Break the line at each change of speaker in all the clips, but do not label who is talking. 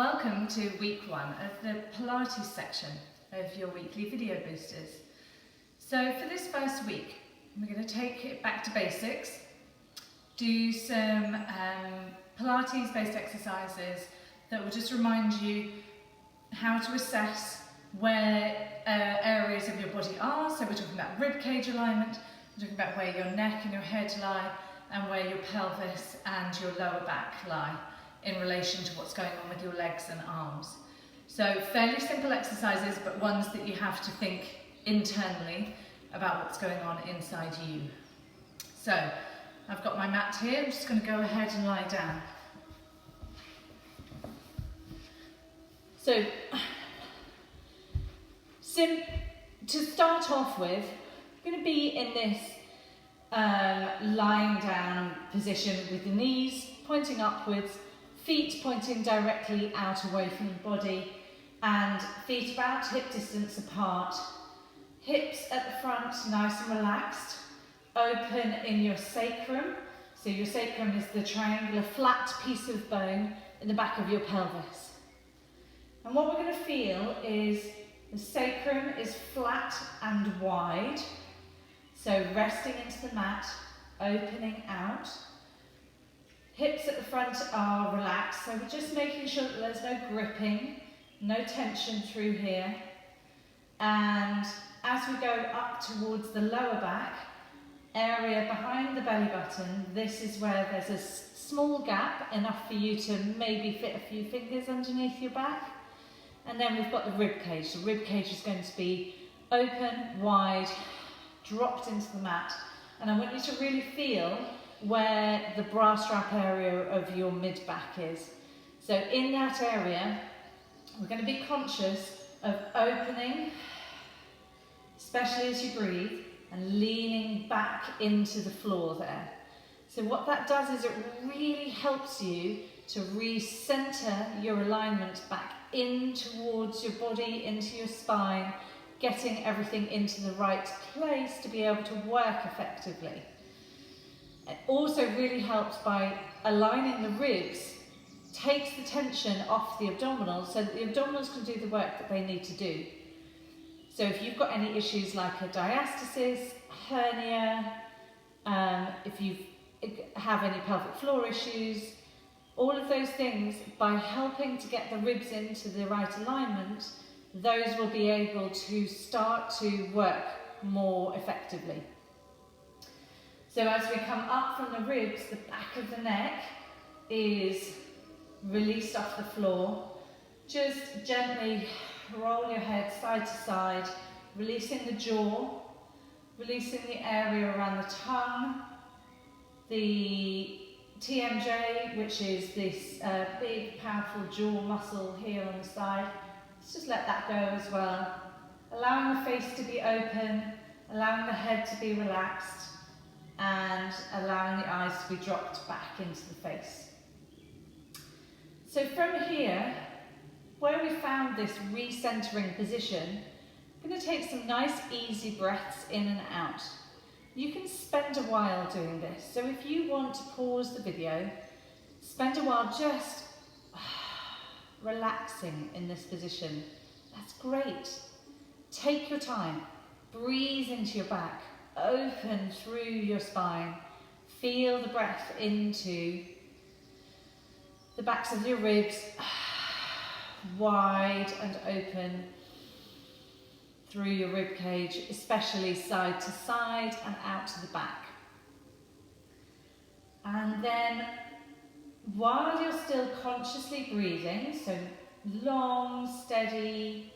Welcome to week 1 of the Pilates section of your weekly video boosters. So for this first week, we're going to take it back to basics, do some Pilates based exercises that will just remind you how to assess where areas of your body are. So we're talking about rib cage alignment, we're talking about where your neck and your head lie, and where your pelvis and your lower back lie in relation to what's going on with your legs and arms. So fairly simple exercises, but ones that you have to think internally about what's going on inside you. So I've got my mat here, I'm just going to go ahead and lie down. So to start off with, I'm going to be in this lying down position with the knees pointing upwards, feet pointing directly out away from the body, and feet about hip distance apart. Hips at the front nice and relaxed, open in your sacrum. So your sacrum is the triangular flat piece of bone in the back of your pelvis. And what we're going to feel is the sacrum is flat and wide, so resting into the mat, opening out. Hips at the front are relaxed, so we're just making sure that there's no gripping, no tension through here. And as we go up towards the lower back area behind the belly button, this is where there's a small gap, enough for you to maybe fit a few fingers underneath your back. And then we've got the rib cage. The rib cage is going to be open, wide, dropped into the mat. And I want you to really feel where the bra strap area of your mid back is. So in that area, we're going to be conscious of opening, especially as you breathe, and leaning back into the floor there. So what that does is it really helps you to recenter your alignment back in towards your body, into your spine, getting everything into the right place to be able to work effectively. It also really helps by aligning the ribs, takes the tension off the abdominals so that the abdominals can do the work that they need to do. So if you've got any issues like a diastasis, hernia, if you have any pelvic floor issues, all of those things, by helping to get the ribs into the right alignment, those will be able to start to work more effectively. So as we come up from the ribs, the back of the neck is released off the floor. Just gently roll your head side to side, releasing the jaw, releasing the area around the tongue, the TMJ, which is this big, powerful jaw muscle here on the side. Let's just let that go as well. Allowing the face to be open, allowing the head to be relaxed, and allowing the eyes to be dropped back into the face. So from here, where we found this recentering position, I'm going to take some nice easy breaths in and out. You can spend a while doing this, so if you want to pause the video, spend a while just relaxing in this position. That's great. Take your time, breathe into your back, open through your spine, feel the breath into the backs of your ribs, wide and open through your rib cage, especially side to side and out to the back. And then while you're still consciously breathing, so long, steady,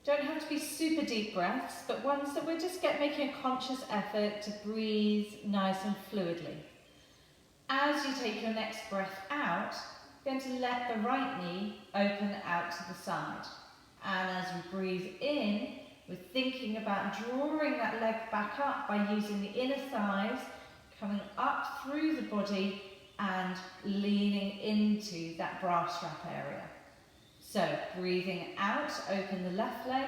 don't have to be super deep breaths, but ones that we're just making a conscious effort to breathe nice and fluidly. As you take your next breath out, you're going to let the right knee open out to the side. And as we breathe in, we're thinking about drawing that leg back up by using the inner thighs, coming up through the body and leaning into that bra strap area. So breathing out, open the left leg,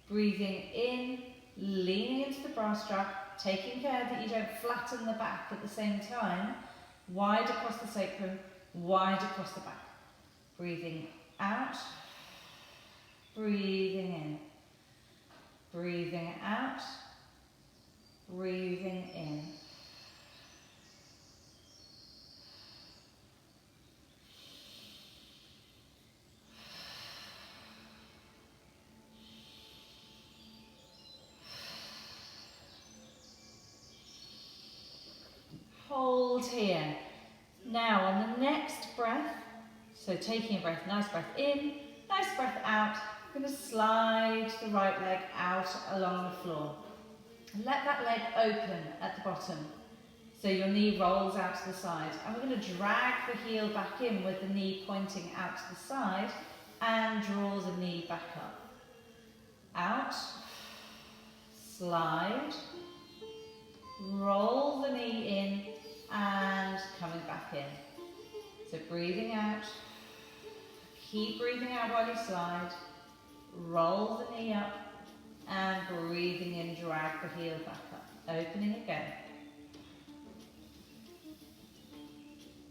breathing in, leaning into the bra strap, taking care that you don't flatten the back at the same time, wide across the sacrum, wide across the back. Breathing out, breathing in, breathing out, breathing in. Hold here. Now on the next breath, so taking a breath, nice breath in, nice breath out, I'm going to slide the right leg out along the floor. Let that leg open at the bottom, so your knee rolls out to the side. And we're going to drag the heel back in with the knee pointing out to the side and draw the knee back up. Out, slide, roll the knee in and coming back in. So breathing out, keep breathing out while you slide, roll the knee up and breathing in, drag the heel back up, opening again.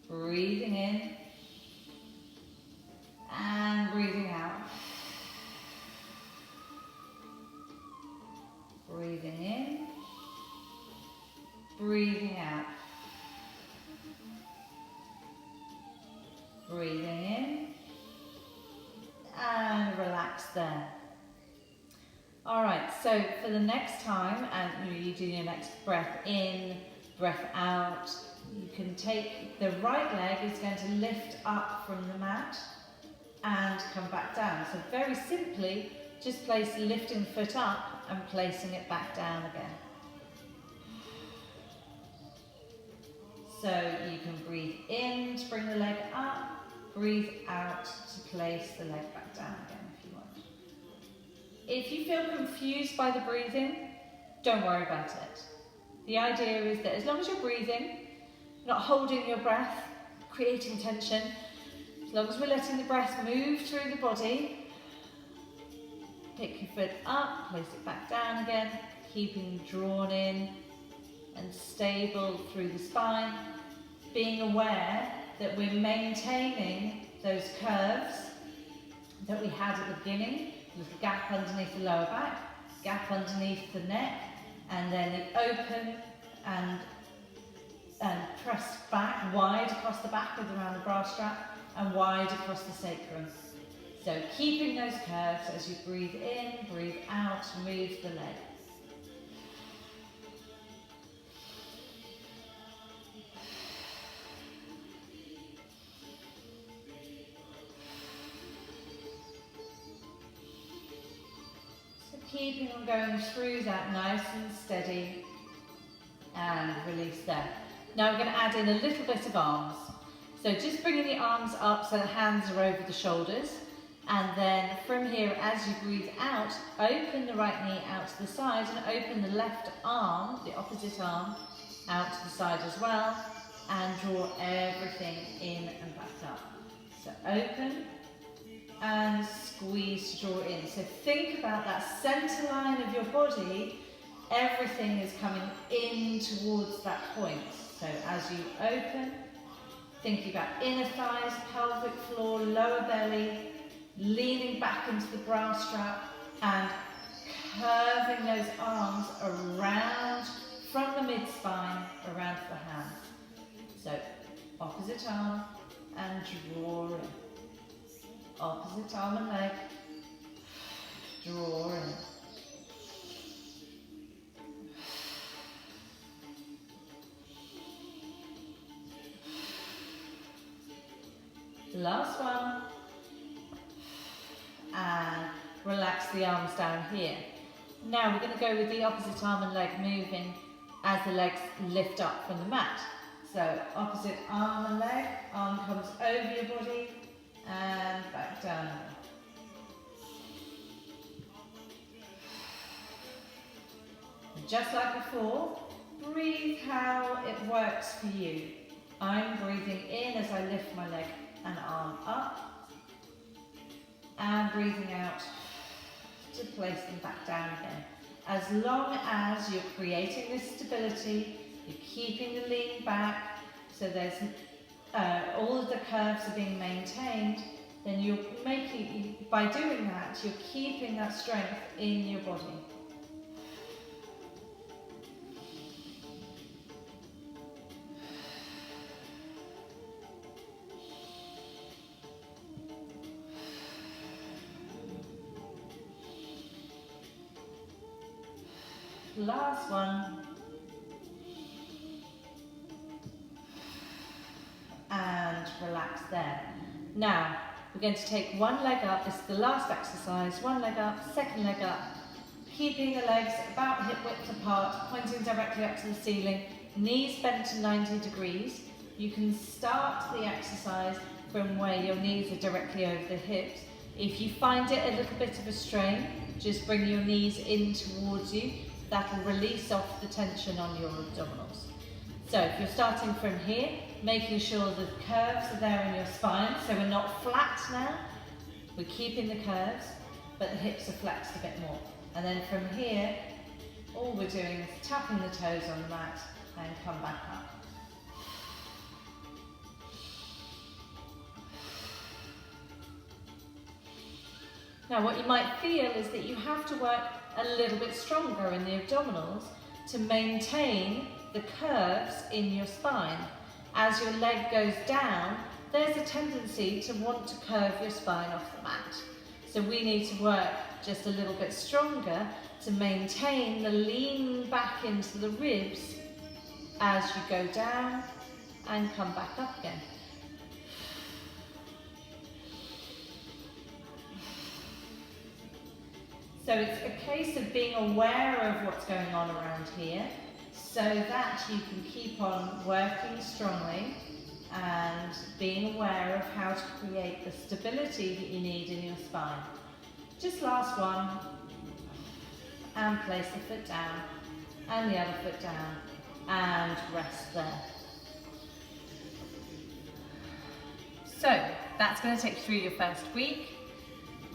Breathing in and breathing out. Breathing in, breathing out. Breathing in and relax there. Alright, so for the next time, and you do your next breath in, breath out, you can take the right leg is going to lift up from the mat and come back down. So very simply, just place lifting the foot up and placing it back down again. So you can breathe in to bring the leg up, breathe out to place the leg back down again if you want. If you feel confused by the breathing, don't worry about it. The idea is that as long as you're breathing, not holding your breath, creating tension, as long as we're letting the breath move through the body, pick your foot up, place it back down again, keeping drawn in and stable through the spine, being aware that we're maintaining those curves that we had at the beginning, with the gap underneath the lower back, gap underneath the neck, and then the open and press back wide across the back with around the bra strap and wide across the sacrum. So keeping those curves as you breathe in, breathe out, move the leg. Keeping on going through that nice and steady and release there. Now we're going to add in a little bit of arms. So just bringing the arms up so the hands are over the shoulders, and then from here as you breathe out, open the right knee out to the side and open the left arm, the opposite arm, out to the side as well, and draw everything in and back up. So open and squeeze to draw in. So think about that centre line of your body, everything is coming in towards that point. So as you open, thinking about inner thighs, pelvic floor, lower belly, leaning back into the bra strap and curving those arms around from the mid-spine, around to the hands. So opposite arm and draw in. Opposite arm and leg, draw in. Last one. And relax the arms down here. Now we're going to go with the opposite arm and leg moving as the legs lift up from the mat. So opposite arm and leg, arm comes over your body and back down. Just like before, breathe how it works for you. I'm breathing in as I lift my leg and arm up, and breathing out to place them back down again. As long as you're creating this stability, you're keeping the lean back, so there's all of the curves are being maintained, then you're making, by doing that, you're keeping that strength in your body. Last one. And relax there. Now, we're going to take one leg up. This is the last exercise. One leg up, second leg up. Keeping the legs about hip width apart, pointing directly up to the ceiling. Knees bent to 90 degrees. You can start the exercise from where your knees are directly over the hips. If you find it a little bit of a strain, just bring your knees in towards you. That'll release off the tension on your abdominals. So if you're starting from here, making sure the curves are there in your spine, so we're not flat now, we're keeping the curves, but the hips are flexed a bit more. And then from here, all we're doing is tapping the toes on the mat and come back up. Now what you might feel is that you have to work a little bit stronger in the abdominals to maintain the curves in your spine. As your leg goes down, there's a tendency to want to curve your spine off the mat. So we need to work just a little bit stronger to maintain the lean back into the ribs as you go down and come back up again. So it's a case of being aware of what's going on around here so that you can keep on working strongly and being aware of how to create the stability that you need in your spine. Just last one, and place the foot down and the other foot down and rest there. So that's going to take you through your first week.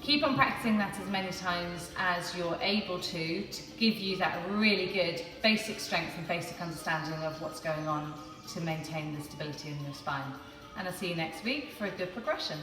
Keep on practicing that as many times as you're able to give you that really good basic strength and basic understanding of what's going on to maintain the stability in your spine. And I'll see you next week for a good progression.